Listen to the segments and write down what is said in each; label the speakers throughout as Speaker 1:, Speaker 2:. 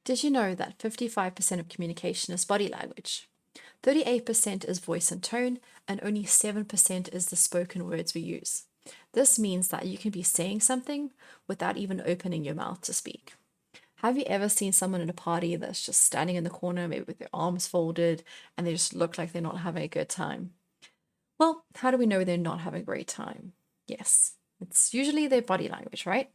Speaker 1: Did you know that 55% of communication is body language? 38% is voice and tone, and only 7% is the spoken words we use. This means that you can be saying something without even opening your mouth to speak. Have you ever seen someone at a party that's just standing in the corner, maybe with their arms folded, and they just look like they're not having a good time? Well, how do we know they're not having a great time? Yes, it's usually their body language, right?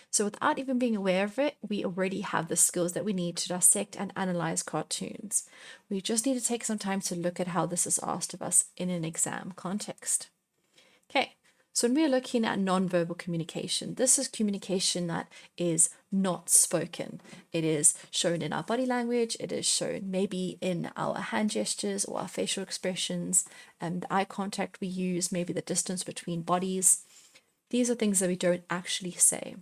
Speaker 1: So without even being aware of it, we already have the skills that we need to dissect and analyze cartoons. We just need to take some time to look at how this is asked of us in an exam context. Okay, so when we're looking at nonverbal communication, this is communication that is not spoken. It is shown in our body language, it is shown maybe in our hand gestures or our facial expressions, and the eye contact we use, maybe the distance between bodies. These are things that we don't actually say.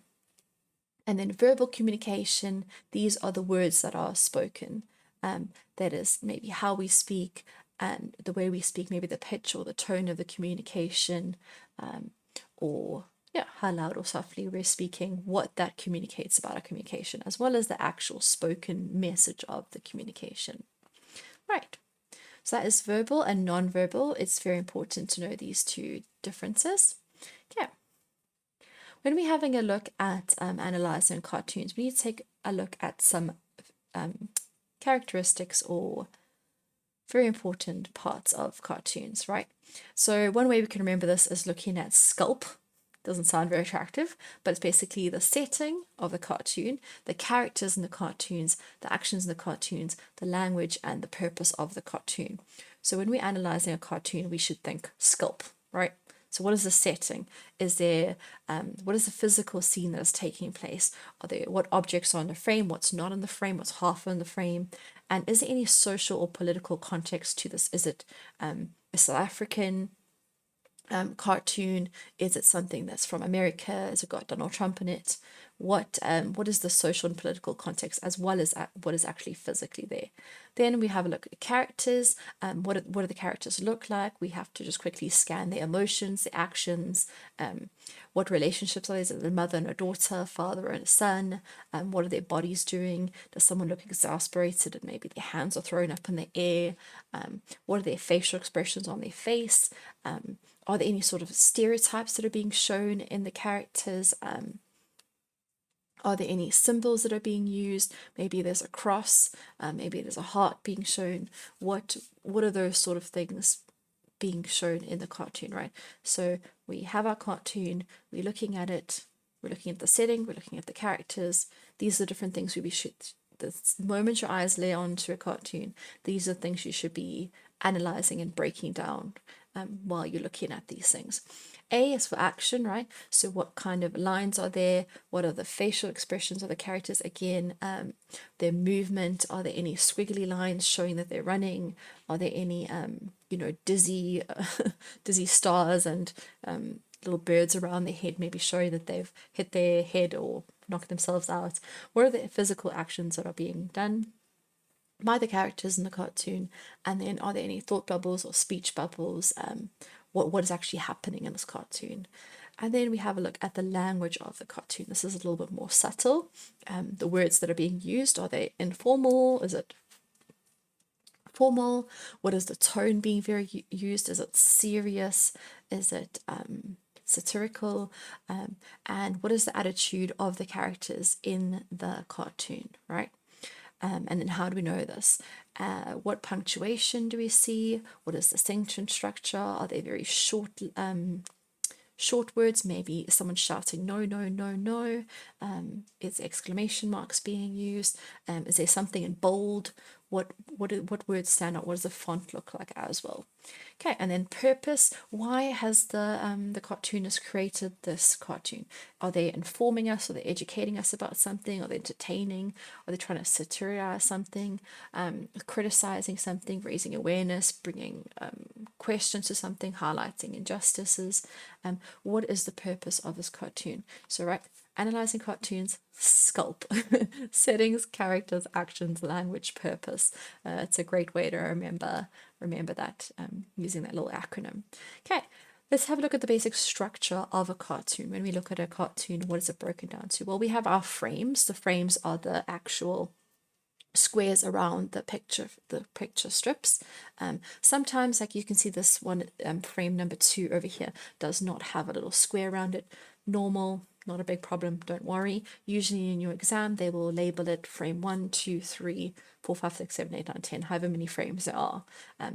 Speaker 1: And then verbal communication, these are the words that are spoken. That is maybe how we speak and the way we speak, maybe the pitch or the tone of the communication, or yeah, how loud or softly we're speaking, what that communicates about our communication, as well as the actual spoken message of the communication. Right. So that is verbal and non-verbal. It's very important to know these two differences. Okay. When we're having a look at analyzing cartoons, we need to take a look at some characteristics or very important parts of cartoons, right? So one way we can remember this is looking at sculpt. Doesn't sound very attractive, but it's basically the setting of the cartoon, the characters in the cartoons, the actions in the cartoons, the language, and the purpose of the cartoon. So when we're analyzing a cartoon, we should think sculpt, right? So what is the setting? Is there, what is the physical scene that is taking place? What objects are in the frame? What's not in the frame? What's half in the frame? And is there any social or political context to this? Is it a South African cartoon? Is it something that's from America? Has it got Donald Trump in it? What is the social and political context, as well as what is actually physically there? Then we have a look at characters. What do the characters look like? We have to just quickly scan their emotions, their actions. What relationships are there? Is it a mother and a daughter, father and a son? What are their bodies doing? Does someone look exasperated and maybe their hands are thrown up in the air? What are their facial expressions on their face? Are there any sort of stereotypes that are being shown in the characters? Are there any symbols that are being used? Maybe there's a cross, maybe there's a heart being shown. What are those sort of things being shown in the cartoon, right? So we have our cartoon, we're looking at it, we're looking at the setting, we're looking at the characters. These are different things we should, the moment your eyes lay onto a cartoon, these are things you should be analyzing and breaking down while you're looking at these things. A is for action, right? So what kind of lines are there? What are the facial expressions of the characters? Again, their movement. Are there any squiggly lines showing that they're running? Are there any, dizzy, dizzy stars and little birds around their head, maybe showing that they've hit their head or knocked themselves out? What are the physical actions that are being done by the characters in the cartoon? And then are there any thought bubbles or speech bubbles? What is actually happening in this cartoon? And then we have a look at the language of the cartoon. This is a little bit more subtle. The words that are being used, are they informal? Is it formal? What is the tone being very used? Is it serious? Is it satirical? And what is the attitude of the characters in the cartoon, right? And then how do we know this? What punctuation do we see? What is the sentence structure? Are they very short words? Maybe someone shouting no, no, no, no. Is exclamation marks being used? Is there something in bold? What words stand out? What does the font look like as well? Okay, and then purpose. Why has the cartoonist created this cartoon? Are they informing us? Are they educating us about something? Are they entertaining? Are they trying to satirize something? Criticizing something, raising awareness, bringing questions to something, highlighting injustices? What is the purpose of this cartoon? So, right, analyzing cartoons, sculpt, settings, characters, actions, language, purpose. It's a great way to remember that using that little acronym. Okay, let's have a look at the basic structure of a cartoon. When we look at a cartoon, what is it broken down to? Well, we have our frames. The frames are the actual squares around the picture strips. Sometimes, like you can see this one, frame number 2 over here does not have a little square around it. Normal, not a big problem, don't worry. Usually in your exam they will label it frame 1, 2, 3, 4, 5, 6, 7, 8, 9, 10, however many frames there are.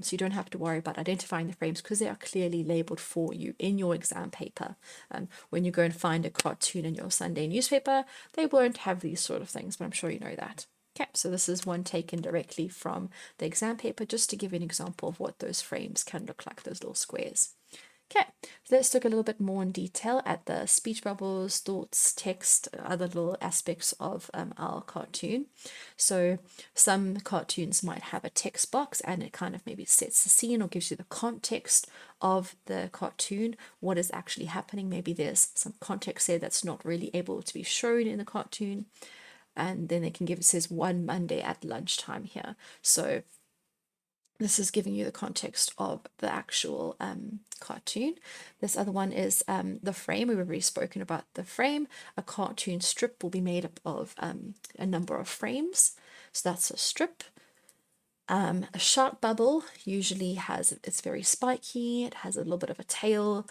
Speaker 1: So you don't have to worry about identifying the frames because they are clearly labeled for you in your exam paper. When you go and find a cartoon in your Sunday newspaper, they won't have these sort of things, but I'm sure you know that. Okay, so this is one taken directly from the exam paper, just to give you an example of what those frames can look like, those little squares. Okay, so let's look a little bit more in detail at the speech bubbles, thoughts, text, other little aspects of our cartoon. So some cartoons might have a text box and it kind of maybe sets the scene or gives you the context of the cartoon, what is actually happening. Maybe there's some context there that's not really able to be shown in the cartoon. And then they can give, it says one Monday at lunchtime here. So this is giving you the context of the actual cartoon. This other one is the frame. We've already spoken about the frame. A cartoon strip will be made up of a number of frames. So that's a strip. A shark bubble usually it's very spiky. It has a little bit of a tail.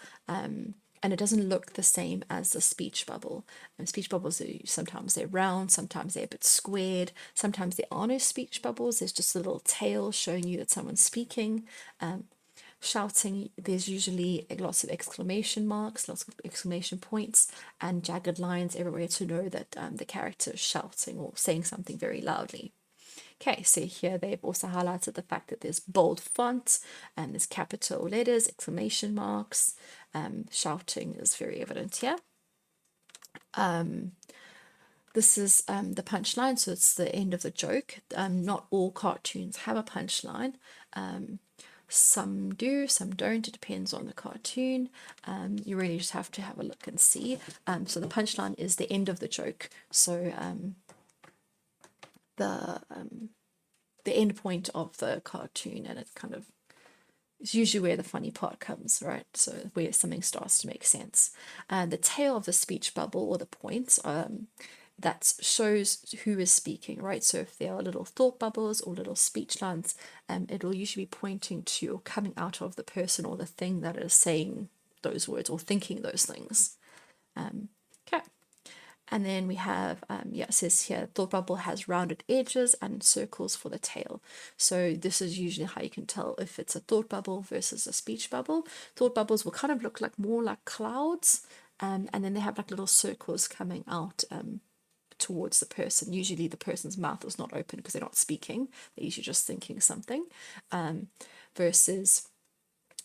Speaker 1: And it doesn't look the same as the speech bubble. And speech bubbles, sometimes they're round, sometimes they're a bit squared, sometimes there are no speech bubbles, there's just a little tail showing you that someone's speaking. Shouting, there's usually lots of exclamation marks, lots of exclamation points, and jagged lines everywhere to know that the character is shouting or saying something very loudly. Okay, so here they've also highlighted the fact that there's bold font and there's capital letters, exclamation marks. Shouting is very evident here. This is the punchline, so it's the end of the joke. Not all cartoons have a punchline. Some do, some don't. It depends on the cartoon. You really just have to have a look and see. So the punchline is the end of the joke. So the end point of the cartoon, and it kind of is usually where the funny part comes, right? So where something starts to make sense. And the tail of the speech bubble, or the points, that shows who is speaking, right? So if there are little thought bubbles or little speech lines, it will usually be pointing to or coming out of the person or the thing that is saying those words or thinking those things. Okay. And then we have, it says here, thought bubble has rounded edges and circles for the tail. So this is usually how you can tell if it's a thought bubble versus a speech bubble. Thought bubbles will kind of look like more like clouds, and then they have like little circles coming out towards the person. Usually the person's mouth is not open because they're not speaking. They're usually just thinking something, versus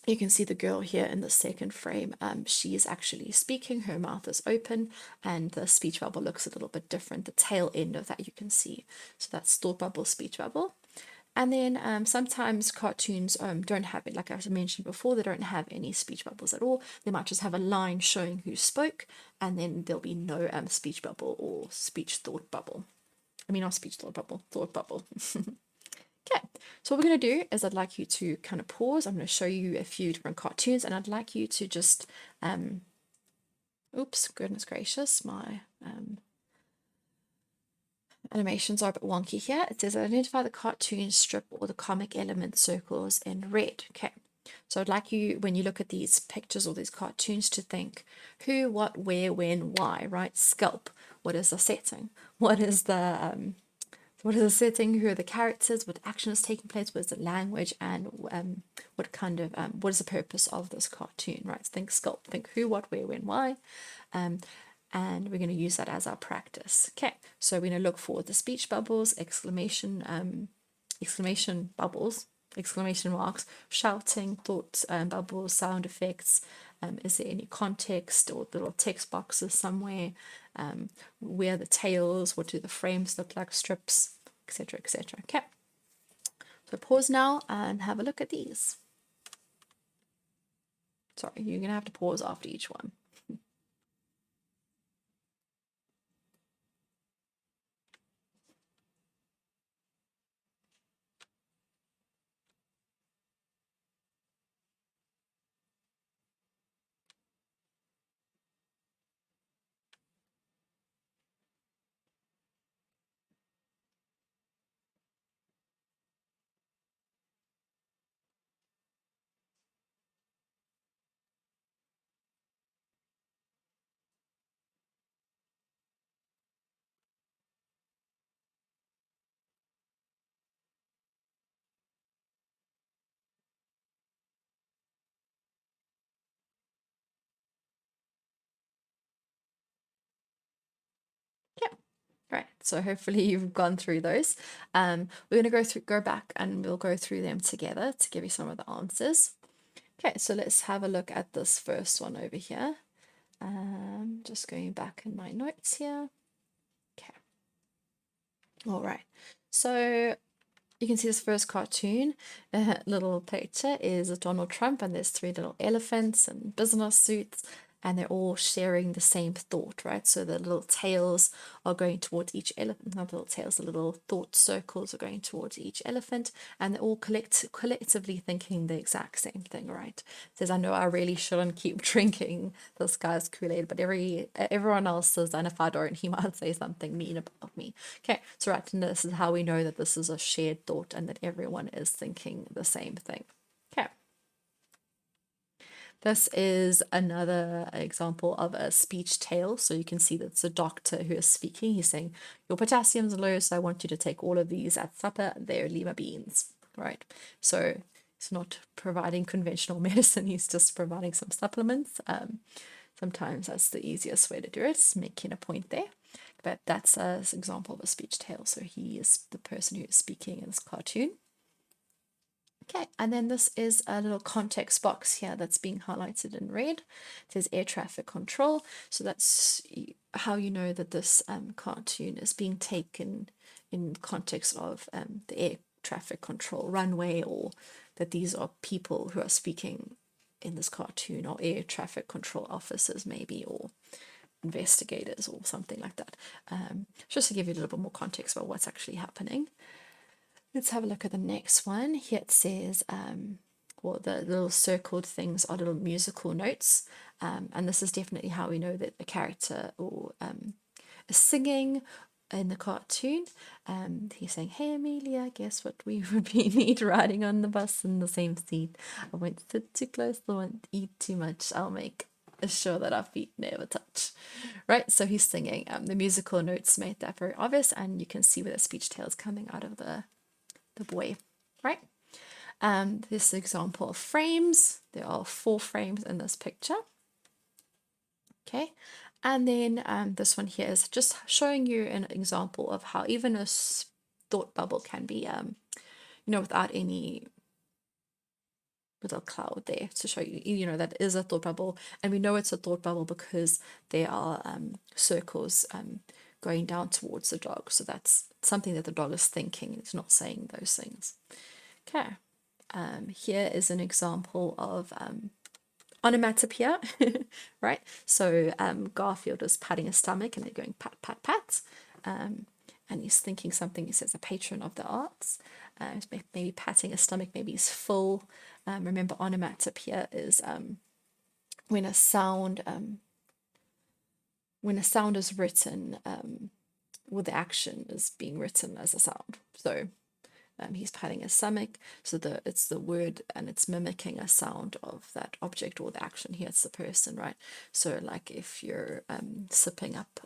Speaker 1: you can see the girl here in the second frame. She is actually speaking, her mouth is open, and the speech bubble looks a little bit different. The tail end of that you can see. So that's thought bubble, speech bubble. And then sometimes cartoons don't have it, like I mentioned before, they don't have any speech bubbles at all. They might just have a line showing who spoke, and then there'll be no speech bubble or speech thought bubble. I mean, not speech thought bubble, thought bubble. Okay, so what we're going to do is I'd like you to kind of pause. I'm going to show you a few different cartoons, and I'd like you to just, oops, goodness gracious, my animations are a bit wonky here. It says identify the cartoon strip or the comic element circles in red. Okay, so I'd like you, when you look at these pictures or these cartoons, to think who, what, where, when, why, right? Sculpt. What is the setting? What is the setting? Who are the characters? What action is taking place? What is the language? And what kind of what is the purpose of this cartoon? Right? Think sculpt. Think who, what, where, when, why. And we're going to use that as our practice. Okay, so we're going to look for the speech bubbles, exclamation bubbles, exclamation marks, shouting, thoughts, bubbles, sound effects. Is there any context or little text boxes somewhere? Where are the tails? What do the frames look like? Strips, etc., etc. Okay, so pause now and have a look at these. Sorry, you're going to have to pause after each one. So hopefully you've gone through those. We're going to go back and we'll go through them together to give you some of the answers. Okay, so let's have a look at this first one over here. Just going back in my notes here. Okay. All right. So you can see this first cartoon, little picture is Donald Trump, and there's three little elephants and business suits, and they're all sharing the same thought, right? So the little tails are going towards each elephant, not the little tails, the little thought circles are going towards each elephant, and they're all collectively thinking the exact same thing, right? It says, I know I really shouldn't keep drinking this guy's Kool-Aid, but everyone else says, and if I don't, he might say something mean about me. Okay, so right, and this is how we know that this is a shared thought and that everyone is thinking the same thing. Okay. This is another example of a speech tale. So you can see that it's a doctor who is speaking. He's saying, your potassium's low, so I want you to take all of these at supper. They're lima beans, right? So he's not providing conventional medicine. He's just providing some supplements. Sometimes that's the easiest way to do it, is making a point there. But that's an example of a speech tale. So he is the person who is speaking in this cartoon. Okay, and then this is a little context box here that's being highlighted in red. It says air traffic control. So that's how you know that this cartoon is being taken in context of the air traffic control runway, or that these are people who are speaking in this cartoon, or air traffic control officers maybe, or investigators or something like that. Just to give you a little bit more context about what's actually happening. Let's have a look at the next one. Here it says, well, the little circled things are little musical notes. And this is definitely how we know that a character or is singing in the cartoon. He's saying, hey, Amelia, guess what we would need riding on the bus in the same seat. I won't sit too close, I won't eat too much. I'll make sure that our feet never touch. Right, so he's singing. The musical notes made that very obvious, and you can see where the speech tail is coming out of the boy, right? This example of frames. There are 4 frames in this picture. Okay, and then this one here is just showing you an example of how even a thought bubble can be, without any little cloud there to show you, that is a thought bubble. And we know it's a thought bubble because there are circles going down towards the dog. So that's something that the dog is thinking. It's not saying those things. Okay. Here is an example of onomatopoeia, right? So Garfield is patting his stomach and they're going pat, pat, pat. And he's thinking something. He says, a patron of the arts. Maybe patting his stomach, maybe he's full. Remember, onomatopoeia is when a sound is written, well, the action is being written as a sound. So he's patting his stomach, so it's the word and it's mimicking a sound of that object or the action. Here it's the person, right? So like if you're sipping up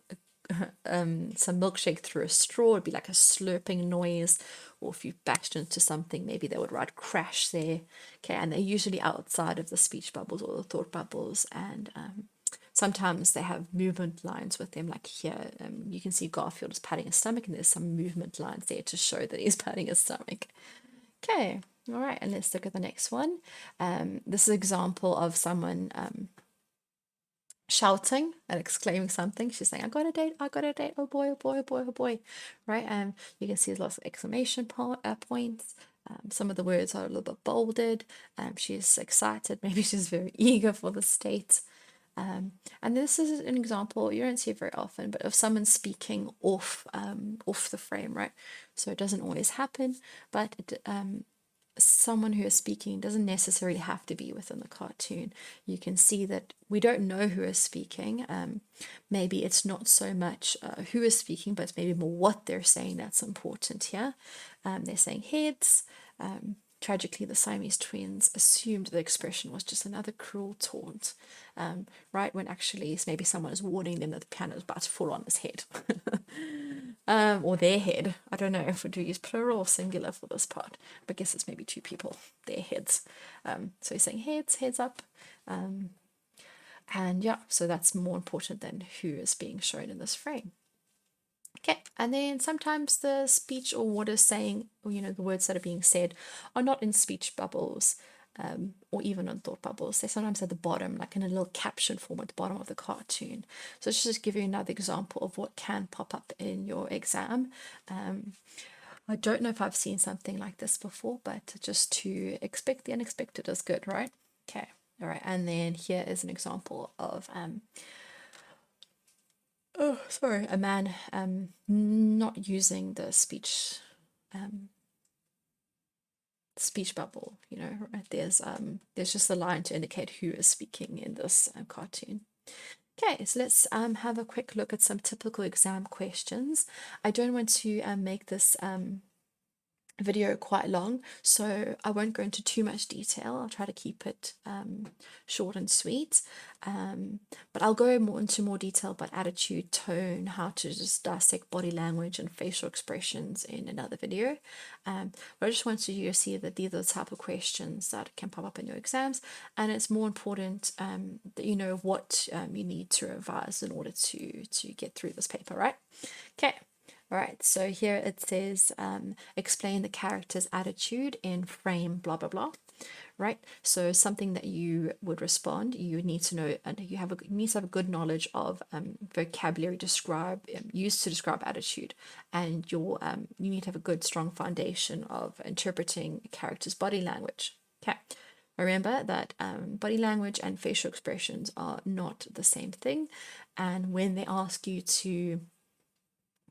Speaker 1: some milkshake through a straw, it'd be like a slurping noise. Or if you bashed into something, maybe they would write crash there. Okay, and they're usually outside of the speech bubbles or the thought bubbles, and sometimes they have movement lines with them, like here you can see Garfield is patting his stomach and there's some movement lines there to show that he's patting his stomach. Okay, all right, and let's look at the next one. This is an example of someone shouting and exclaiming something. She's saying, I got a date, oh boy, oh boy, oh boy, oh boy, right? You can see there's lots of exclamation points. Some of the words are a little bit bolded. She's excited, maybe she's very eager for the state. And this is an example, you don't see it very often, but of someone speaking off the frame, right? So it doesn't always happen, but someone who is speaking doesn't necessarily have to be within the cartoon. You can see that we don't know who is speaking. Maybe it's not so much who is speaking, but it's maybe more what they're saying that's important here. They're saying heads. Tragically, the Siamese twins assumed the expression was just another cruel taunt, right? When actually maybe someone is warning them that the piano is about to fall on his head. Or their head. I don't know if we do use plural or singular for this part, but I guess it's maybe 2 people, their heads. So he's saying heads up. And yeah, so that's more important than who is being shown in this frame. Okay, and then sometimes the speech or what is saying, or the words that are being said are not in speech bubbles, or even on thought bubbles. They're sometimes at the bottom, like in a little caption form at the bottom of the cartoon. So let's just give you another example of what can pop up in your exam. I don't know if I've seen something like this before, but just to expect the unexpected is good, right? Okay, all right, and then here is an example of a man not using the speech bubble. Right? There's just a line to indicate who is speaking in this cartoon. Okay, so let's have a quick look at some typical exam questions. I don't want to make this video quite long, so I won't go into too much detail. I'll try to keep it short and sweet, but I'll go into more detail about attitude, tone, how to just dissect body language and facial expressions in another video. But I just want you to see that these are the type of questions that can pop up in your exams, and it's more important that you know what you need to revise in order to get through this paper, right? Okay. All right, so here it says, explain the character's attitude in frame, blah, blah, blah, right? So something that you would respond, you need to know, and you need to have a good knowledge of vocabulary used to describe attitude, and you need to have a good, strong foundation of interpreting a character's body language. Okay. Remember that body language and facial expressions are not the same thing, and when they ask you to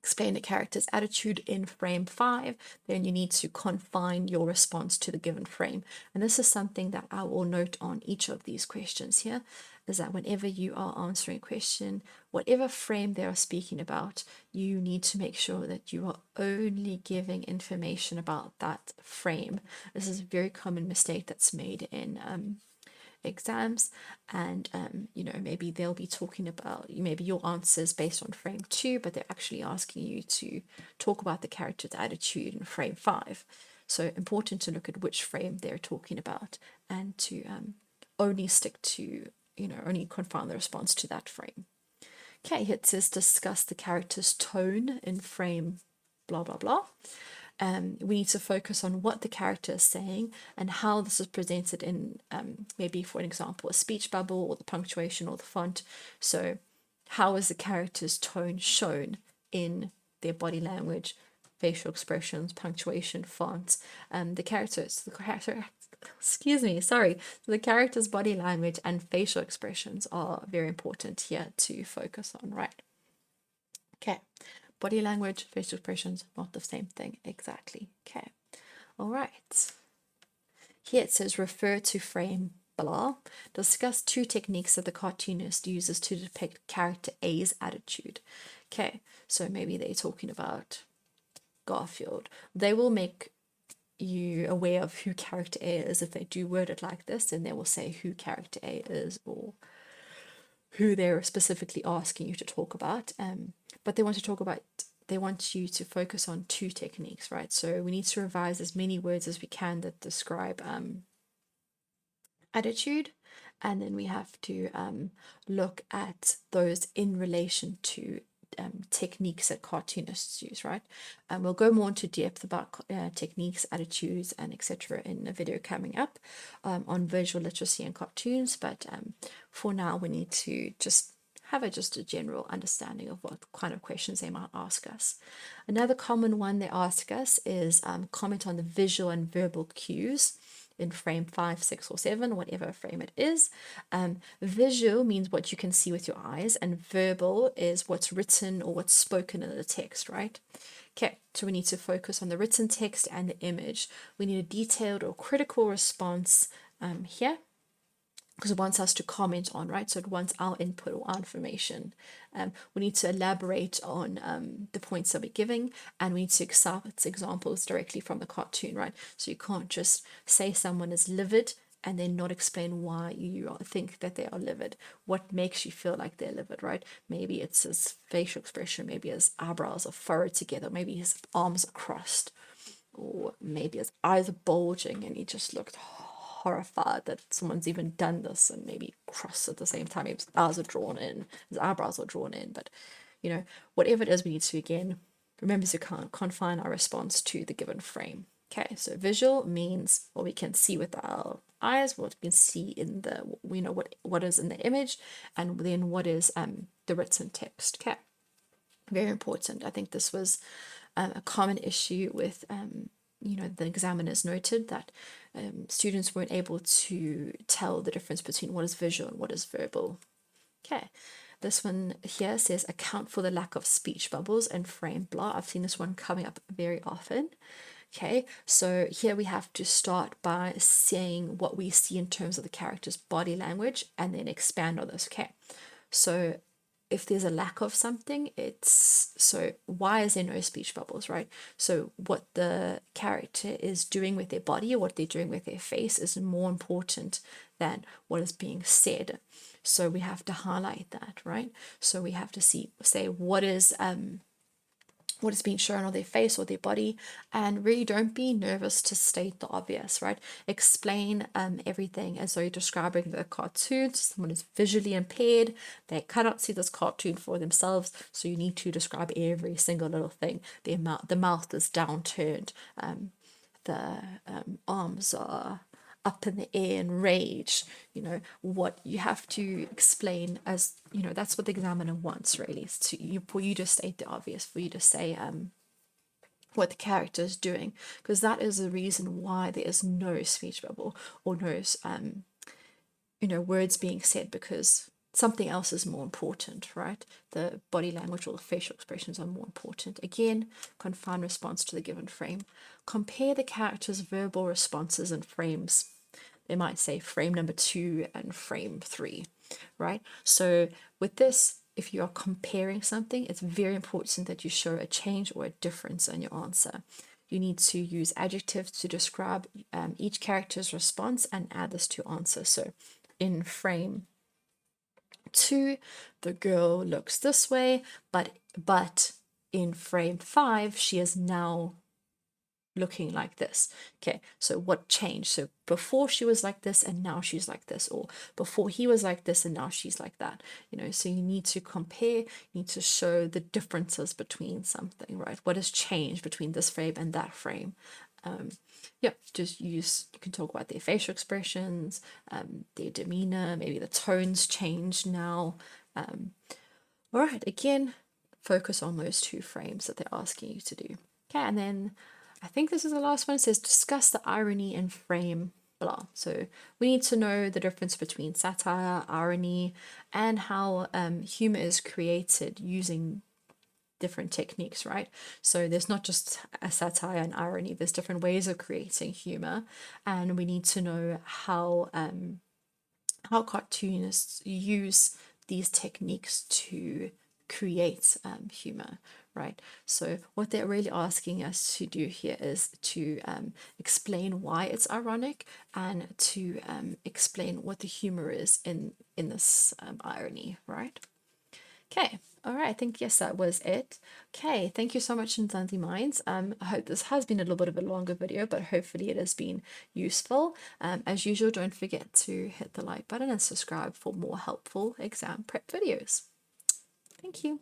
Speaker 1: explain the character's attitude in frame 5, then you need to confine your response to the given frame. And this is something that I will note on each of these questions here, is that whenever you are answering a question, whatever frame they are speaking about, you need to make sure that you are only giving information about that frame. This is a very common mistake that's made in exams, and maybe they'll be talking about maybe your answers based on frame 2, but they're actually asking you to talk about the character's attitude in frame 5. So important to look at which frame they're talking about, and to only stick to only confine the response to that frame. Okay, it says discuss the character's tone in frame blah blah blah. We need to focus on what the character is saying and how this is presented in maybe, for an example, a speech bubble or the punctuation or the font. So how is the character's tone shown in their body language, facial expressions, punctuation, fonts, the character's the character's body language and facial expressions are very important here to focus on, right? Okay. Body language, facial expressions, not the same thing exactly. Okay, all right. Here it says refer to frame blah. Discuss 2 techniques that the cartoonist uses to depict character A's attitude. Okay, so maybe they're talking about Garfield. They will make you aware of who character A is if they do word it like this, and they will say who character A is or who they're specifically asking you to talk about. But they want you to focus on 2 techniques, right? So we need to revise as many words as we can that describe attitude, and then we have to look at those in relation to techniques that cartoonists use, right? And we'll go more into depth about techniques, attitudes, and etc. in a video coming up on visual literacy and cartoons. But for now, we need to just have a general understanding of what kind of questions they might ask us. Another common one they ask us is comment on the visual and verbal cues in frame 5, 6, or 7, whatever frame it is. Visual means what you can see with your eyes, and verbal is what's written or what's spoken in the text, right? Okay, so we need to focus on the written text and the image. We need a detailed or critical response here, because it wants us to comment on, right? So it wants our input or our information. We need to elaborate on the points that we're giving, and we need to accept examples directly from the cartoon, right? So you can't just say someone is livid and then not explain why you think that they are livid. What makes you feel like they're livid, right? Maybe it's his facial expression, maybe his eyebrows are furrowed together, maybe his arms are crossed, or maybe his eyes are bulging and he just looked horrified that someone's even done this, and maybe cross at the same time. Maybe his eyes are drawn in, his eyebrows are drawn in, but whatever it is, we need to again remember to confine our response to the given frame. Okay, so visual means what we can see with our eyes, what we can see in the, what is in the image, and then what is the written text. Okay, very important. I think this was a common issue with the examiners noted that students weren't able to tell the difference between what is visual and what is verbal. Okay, this one here says account for the lack of speech bubbles and frame blah. I've seen this one coming up very often. Okay, so here we have to start by saying what we see in terms of the character's body language and then expand on this. Okay, so if there's a lack of something, it's so why is there no speech bubbles, right? So what the character is doing with their body or what they're doing with their face is more important than what is being said. So we have to highlight that, right? So we have to say what is being shown on their face or their body, and really don't be nervous to state the obvious, right? Explain everything as though you're describing the cartoon. Someone is visually impaired, they cannot see this cartoon for themselves, so you need to describe every single little thing. The mouth is downturned, the arms are up in the air in rage. What you have to explain, as that's what the examiner wants, really, is for you to state the obvious, for you to say what the character is doing, because that is the reason why there is no speech bubble or no words being said, because something else is more important, right? The body language or the facial expressions are more important. Again, confine response to the given frame. Compare the character's verbal responses and frames. They might say frame number 2 and frame 3, right? So with this, if you are comparing something, it's very important that you show a change or a difference in your answer. You need to use adjectives to describe each character's response and add this to answer. So in frame 2, the girl looks this way, but in frame 5, she is now looking like this. Okay, so what changed? So before she was like this and now she's like this, or before he was like this and now she's like that. So you need to compare, you need to show the differences between something, right? What has changed between this frame and that frame? You can talk about their facial expressions, their demeanor, maybe the tones changed now. All right, again, focus on those 2 frames that they're asking you to do. Okay, and then I think this is the last one. It says discuss the irony in frame blah. So we need to know the difference between satire, irony, and how humor is created using different techniques, right? So there's not just a satire and irony, there's different ways of creating humor, and we need to know how cartoonists use these techniques to create humor, right? So what they're really asking us to do here is to explain why it's ironic and to explain what the humor is in this irony, right? Okay, all right, I think, yes, that was it. Okay, thank you so much, Nzansi Minds. I hope this has been a little bit of a longer video, but hopefully it has been useful. As usual, don't forget to hit the like button and subscribe for more helpful exam prep videos. Thank you.